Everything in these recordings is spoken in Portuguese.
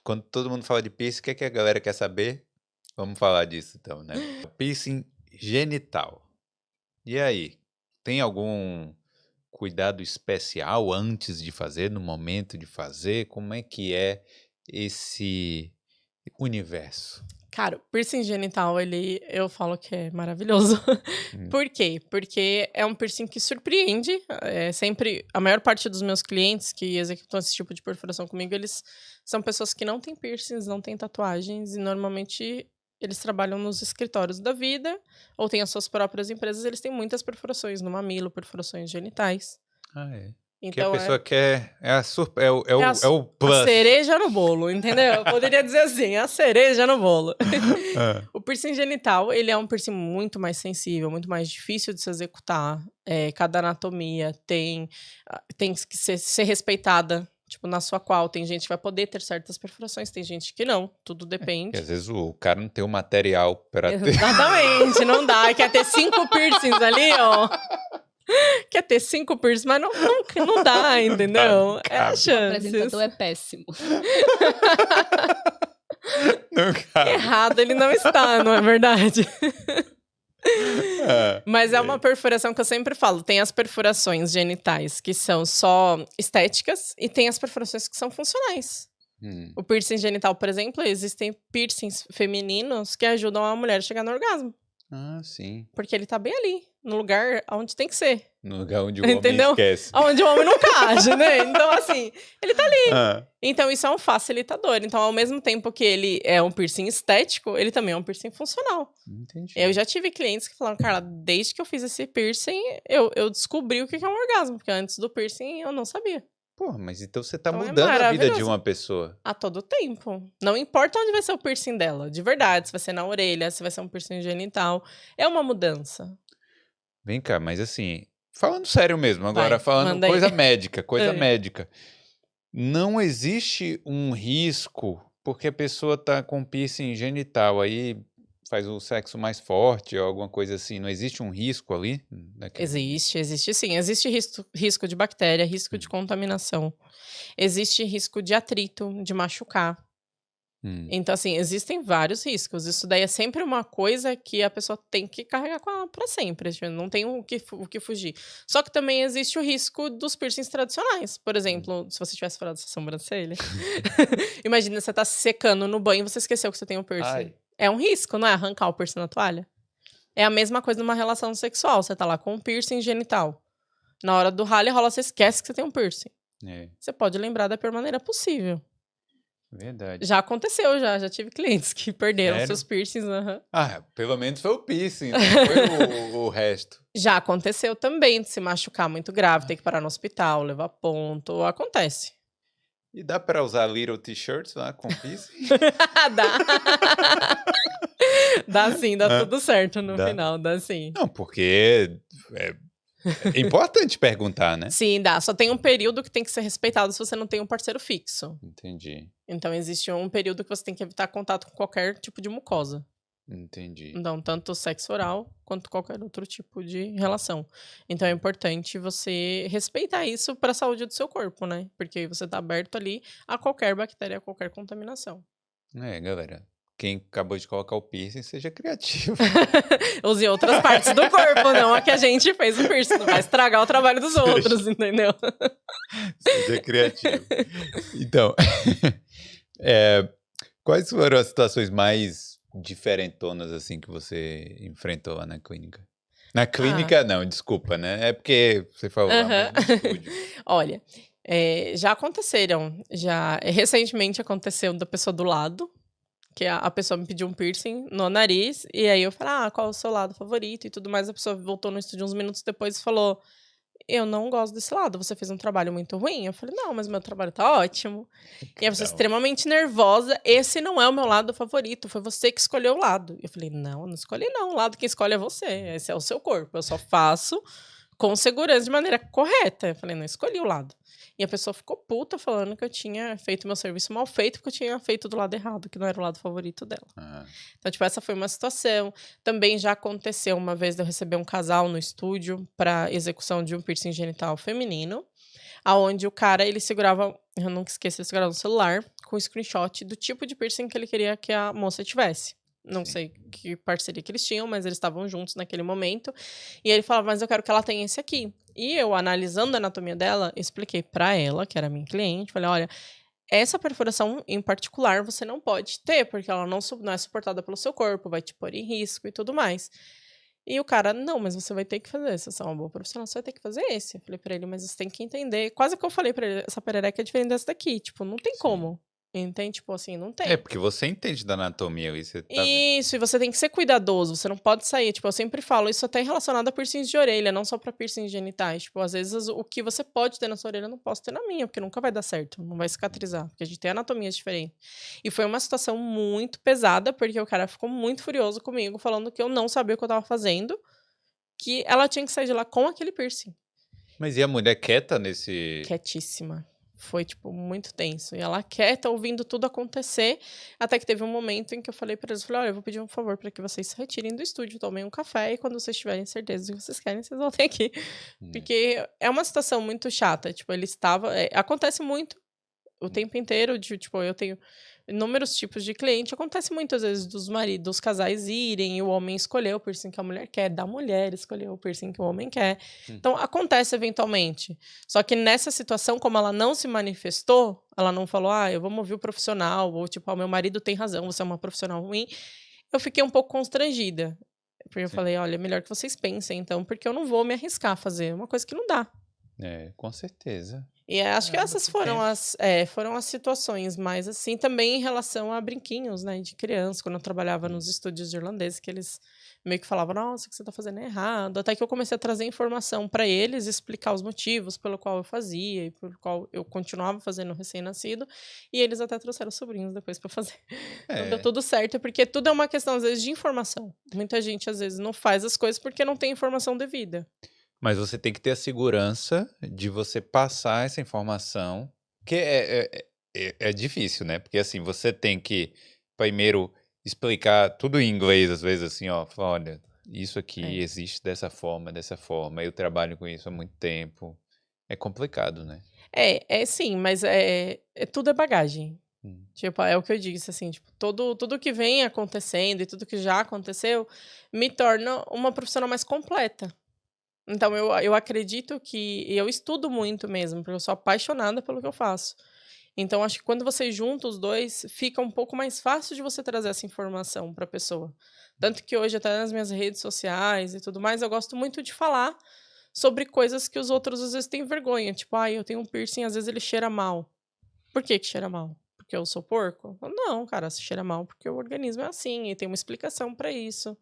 quando todo mundo fala de piercing, o que é que a galera quer saber? Vamos falar disso então, né? Piercing genital. E aí, tem algum cuidado especial antes de fazer, no momento de fazer? Como é que é esse universo? Cara, o piercing genital, eu falo que é maravilhoso. Hum. Por quê? Porque é um piercing que surpreende. Sempre, a maior parte dos meus clientes que executam esse tipo de perfuração comigo, eles são pessoas que não têm piercings, não têm tatuagens, e normalmente eles trabalham nos escritórios da vida, ou têm as suas próprias empresas, eles têm muitas perfurações no mamilo, perfurações genitais. Ah, é. Que a Então, pessoa quer. É, é o a plus. cereja no bolo, entendeu? Eu poderia dizer assim, a cereja no bolo. Ah, O piercing genital, ele é um piercing muito mais sensível, muito mais difícil de se executar. Cada anatomia tem que ser respeitada, tipo, na sua qual. Tem gente que vai poder ter certas perfurações, tem gente que não. Tudo porque depende. às vezes o cara não tem o material para ter. Exatamente, não dá. Quer ter 5 piercings ali, ó. Quer ter 5 piercings, mas não dá, entendeu? É a cabe. O chance. apresentador é péssimo. Não cabe. Errado ele não está, não é verdade? Ah, Mas é uma perfuração que eu sempre falo. Tem as perfurações genitais que são só estéticas e tem as perfurações que são funcionais. O piercing genital, por exemplo, existem piercings femininos que ajudam a mulher a chegar no orgasmo. Ah, sim. Porque ele tá bem ali, no lugar onde tem que ser. No lugar onde o homem Entendeu? esquece. Onde o homem não age, né? Então, assim, ele tá ali. Ah, Então, isso é um facilitador. Então, ao mesmo tempo que ele é um piercing estético, ele também é um piercing funcional. entendi. Eu já tive clientes que falaram, Carla, desde que eu fiz esse piercing, eu descobri o que é um orgasmo. Porque antes do piercing, eu não sabia. Pô, mas então você tá Então é mudando a vida de maravilhoso. uma pessoa. A todo tempo. Não importa onde vai ser o piercing dela. De verdade, se vai ser na orelha, se vai ser um piercing genital. É uma mudança. Vem cá, mas assim, falando sério mesmo, agora Vai, falando manda aí. coisa médica, coisa É. médica. Não existe um risco porque a pessoa tá com piercing genital aí faz o sexo mais forte ou alguma coisa assim. Não existe um risco ali? Existe sim. Existe risco de bactéria, risco de contaminação. Existe risco de atrito, de machucar. Então, assim, existem vários riscos. Isso daí é sempre uma coisa que a pessoa tem que carregar com ela pra sempre. Tipo, não tem o que fugir. Só que também existe o risco dos piercings tradicionais. Por exemplo, se você tivesse falado da sua sobrancelha, imagina você tá se secando no banho e você esqueceu que você tem um piercing. Ai. É um risco, não é? Arrancar o piercing na toalha. É a mesma coisa numa relação sexual. Você tá lá com um piercing genital. Na hora do rally rola, você esquece que você tem um piercing. É, Você pode lembrar da pior maneira possível. verdade. Já aconteceu, já tive clientes que perderam Sério? seus piercings. Ah, pelo menos foi o piercing, não foi o resto. Já aconteceu também de se machucar muito grave, ter que parar no hospital, levar ponto. Acontece. E dá pra usar little t-shirts lá com piercing? Dá. Dá sim, dá tudo certo no Dá. final, dá sim. Não, porque é importante perguntar, né? Sim, dá. Só tem um período que tem que ser respeitado se você não tem um parceiro fixo. Entendi, Então, existe um período que você tem que evitar contato com qualquer tipo de mucosa. entendi. Então, tanto sexo oral quanto qualquer outro tipo de relação. Então, é importante você respeitar isso para a saúde do seu corpo, né? Porque aí você tá aberto ali a qualquer bactéria, a qualquer contaminação. É, galera, quem acabou de colocar o piercing, seja criativo. Use outras partes do corpo, não a que a gente fez o piercing. Não vai estragar o trabalho dos outros, entendeu? Seja criativo. Então, quais foram as situações mais diferentonas, assim, que você enfrentou lá na clínica? Na clínica, não, desculpa, né? É porque você falou lá, mas no estúdio. Olha, já aconteceram. Recentemente aconteceu da pessoa do lado, que a pessoa me pediu um piercing no nariz, e aí eu falei, qual é o seu lado favorito e tudo mais. A pessoa voltou no estúdio uns minutos depois e falou, eu não gosto desse lado, você fez um trabalho muito ruim. Eu falei, não, mas meu trabalho tá ótimo. E a pessoa extremamente nervosa, esse não é o meu lado favorito, foi você que escolheu o lado. Eu falei, não escolhi não, o lado que escolhe é você, esse é o seu corpo, eu só faço com segurança de maneira correta. Eu falei, não escolhi o lado. E a pessoa ficou puta falando que eu tinha feito meu serviço mal feito, porque eu tinha feito do lado errado, que não era o lado favorito dela. Então, tipo, essa foi uma situação. Também já aconteceu uma vez de eu receber um casal no estúdio para execução de um piercing genital feminino, aonde o cara, ele segurava, eu nunca esqueço, ele segurava um celular com screenshot do tipo de piercing que ele queria que a moça tivesse. Não Sim. sei que parceria que eles tinham, mas eles estavam juntos naquele momento. E ele falava, mas eu quero que ela tenha esse aqui. E eu, analisando a anatomia dela, expliquei pra ela, que era minha cliente, falei, olha, essa perfuração em particular você não pode ter, porque ela não é suportada pelo seu corpo, vai te pôr em risco e tudo mais. E o cara, não, mas você vai ter que fazer. Se você é uma boa profissional, você vai ter que fazer esse. Eu falei pra ele, mas você tem que entender. Quase que eu falei pra ele, essa perereca é diferente dessa daqui. Tipo, não tem Sim. como. Entende? Tipo assim, não É, tem. porque você entende da anatomia ali, você tá vendo. Isso, e você tem que ser cuidadoso, você não pode sair. Tipo, eu sempre falo, isso até relacionado a piercings de orelha, não só pra piercings genitais. Tipo, às vezes o que você pode ter na sua orelha, eu não posso ter na minha, porque nunca vai dar certo, não vai cicatrizar, porque a gente tem anatomias diferentes. E foi uma situação muito pesada, porque o cara ficou muito furioso comigo, falando que eu não sabia o que eu tava fazendo, que ela tinha que sair de lá com aquele piercing. Mas e a mulher quieta nesse... Quietíssima. Foi, tipo, muito tenso. E ela quieta, ouvindo tudo acontecer, até que teve um momento em que eu falei pra eles, eu falei, olha, eu vou pedir um favor pra que vocês se retirem do estúdio, tomem um café, e quando vocês tiverem certeza do que vocês querem, vocês voltem aqui. Porque é uma situação muito chata, tipo, ele estava... acontece muito o tempo inteiro, tipo, eu tenho inúmeros tipos de cliente, acontece muitas vezes dos casais irem e o homem escolher o piercing que a mulher quer, da mulher escolher o piercing que o homem quer. Então, acontece eventualmente. Só que nessa situação, como ela não se manifestou, ela não falou, eu vou ouvir o profissional, ou tipo, meu marido tem razão, você é uma profissional ruim, eu fiquei um pouco constrangida. Porque eu falei, olha, é melhor que vocês pensem, então, porque eu não vou me arriscar a fazer uma coisa que não dá. É, com certeza. E acho que essas você foram as situações, mas assim, também em relação a brinquinhos, né, de criança, quando eu trabalhava nos estúdios irlandeses, que eles meio que falavam, nossa, o que você tá fazendo é errado, até que eu comecei a trazer informação para eles, explicar os motivos pelo qual eu fazia e pelo qual eu continuava fazendo recém-nascido, e eles até trouxeram sobrinhos depois para fazer. Então deu tudo certo, porque tudo é uma questão, às vezes, de informação. Muita gente, às vezes, não faz as coisas porque não tem informação devida. Mas você tem que ter a segurança de você passar essa informação, que é difícil, né? Porque assim, você tem que primeiro explicar tudo em inglês, às vezes assim, ó, falar, olha, isso aqui existe dessa forma, eu trabalho com isso há muito tempo. É complicado, né? Sim, mas tudo é bagagem. Tipo, é o que eu disse, assim, tipo, tudo que vem acontecendo e tudo que já aconteceu me torna uma profissional mais completa. Então, eu acredito que... eu estudo muito mesmo, porque eu sou apaixonada pelo que eu faço. Então, acho que quando você junta os dois, fica um pouco mais fácil de você trazer essa informação para a pessoa. Tanto que hoje, até nas minhas redes sociais e tudo mais, eu gosto muito de falar sobre coisas que os outros às vezes têm vergonha. Tipo, eu tenho um piercing, às vezes ele cheira mal. Por que cheira mal? Porque eu sou porco? Não, cara, se cheira mal porque o organismo é assim e tem uma explicação para isso.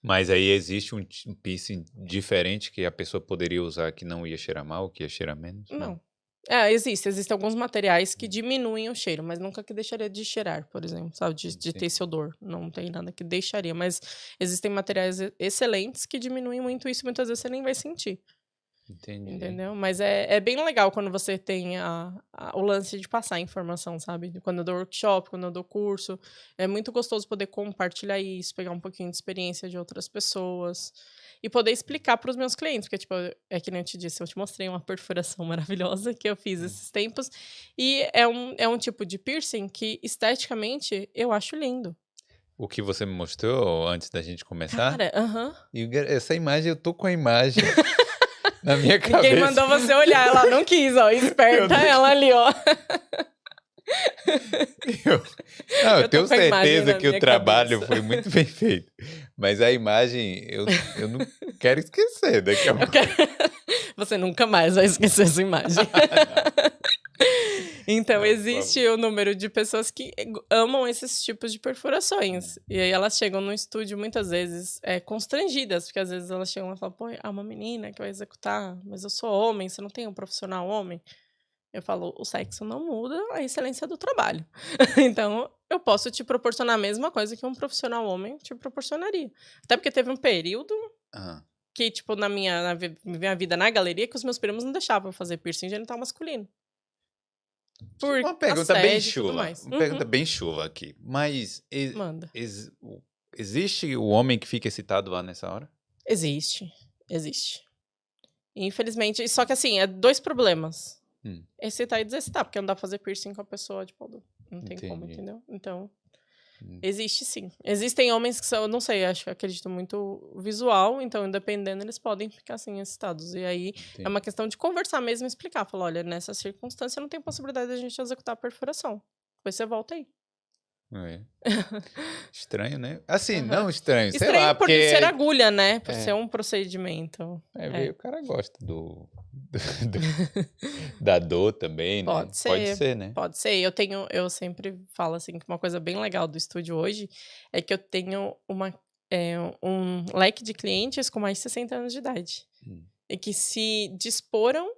Mas aí existe um piercing diferente que a pessoa poderia usar que não ia cheirar mal, que ia cheirar menos? Não. Existem alguns materiais que diminuem o cheiro, mas nunca que deixaria de cheirar, por exemplo, sabe? De ter esse odor. Não tem nada que deixaria, mas existem materiais excelentes que diminuem muito isso, muitas vezes você nem vai sentir. Entendi. Entendeu? Mas é bem legal quando você tem o lance de passar a informação, sabe? Quando eu dou workshop, quando eu dou curso. É muito gostoso poder compartilhar isso, pegar um pouquinho de experiência de outras pessoas. E poder explicar para os meus clientes. Porque, tipo, é que nem eu te disse, eu te mostrei uma perfuração maravilhosa que eu fiz esses tempos. E é um tipo de piercing que, esteticamente, eu acho lindo. O que você me mostrou antes da gente começar? Cara, E essa imagem, eu tô com a imagem na minha cabeça. Ninguém mandou você olhar, ela não quis, ó. Esperta ela ali, ó. Eu tenho certeza que o trabalho foi muito bem feito. Mas a imagem, eu não quero esquecer daqui a pouco. Você nunca mais vai esquecer essa imagem. Então, existe o número de pessoas que amam esses tipos de perfurações. E aí elas chegam no estúdio, muitas vezes, constrangidas, porque às vezes elas chegam e falam, pô, uma menina que vai executar, mas eu sou homem, você não tem um profissional homem? Eu falo, o sexo não muda a excelência do trabalho. Então, eu posso te proporcionar a mesma coisa que um profissional homem te proporcionaria. Até porque teve um período que, tipo, na minha vida na galeria, que os meus primos não deixavam eu fazer piercing genital masculino. Por uma pergunta bem chula. Uma pergunta bem chula aqui. Mas Manda. Existe o homem que fica excitado lá nessa hora? Existe. Infelizmente. Só que assim, dois problemas. Excitar e desexcitar, porque não dá pra fazer piercing com a pessoa de pau duro. Não tem como, Entendi. entendeu? Então, existe sim. Existem homens que são, não sei, acredito muito visual, então, dependendo, eles podem ficar assim, excitados. E aí, é uma questão de conversar mesmo e explicar. Falar, olha, nessa circunstância não tem possibilidade de a gente executar a perfuração. Depois você volta aí. É. Estranho, né? Assim, Aham. não estranho, sei Estranho lá, por porque ser agulha, né? Por É. ser um procedimento. o cara gosta da dor também, né? Pode Pode ser, ser, né? pode ser. Eu sempre falo assim que uma coisa bem legal do estúdio hoje é que eu tenho um leque de clientes com mais de 60 anos de idade. E que se disporam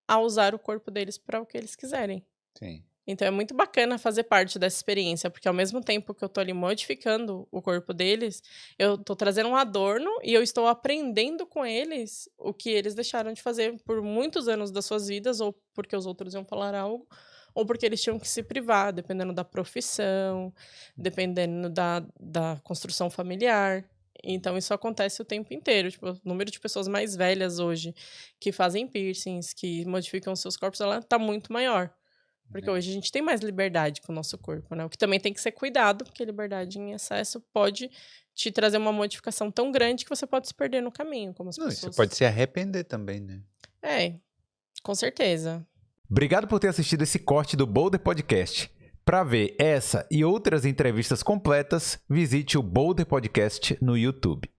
a usar o corpo deles para o que eles quiserem. Sim. Então é muito bacana fazer parte dessa experiência, porque ao mesmo tempo que eu tô ali modificando o corpo deles, eu tô trazendo um adorno e eu estou aprendendo com eles o que eles deixaram de fazer por muitos anos das suas vidas, ou porque os outros iam falar algo, ou porque eles tinham que se privar, dependendo da profissão, dependendo da construção familiar. Então isso acontece o tempo inteiro. Tipo, o número de pessoas mais velhas hoje que fazem piercings, que modificam seus corpos, ela tá muito maior. Porque hoje a gente tem mais liberdade com o nosso corpo, né? O que também tem que ser cuidado, porque liberdade em excesso pode te trazer uma modificação tão grande que você pode se perder no caminho, como as Não, pessoas... você pode se arrepender também, né? É, com certeza. Obrigado por ter assistido esse corte do Boulder Podcast. Para ver essa e outras entrevistas completas, visite o Boulder Podcast no YouTube.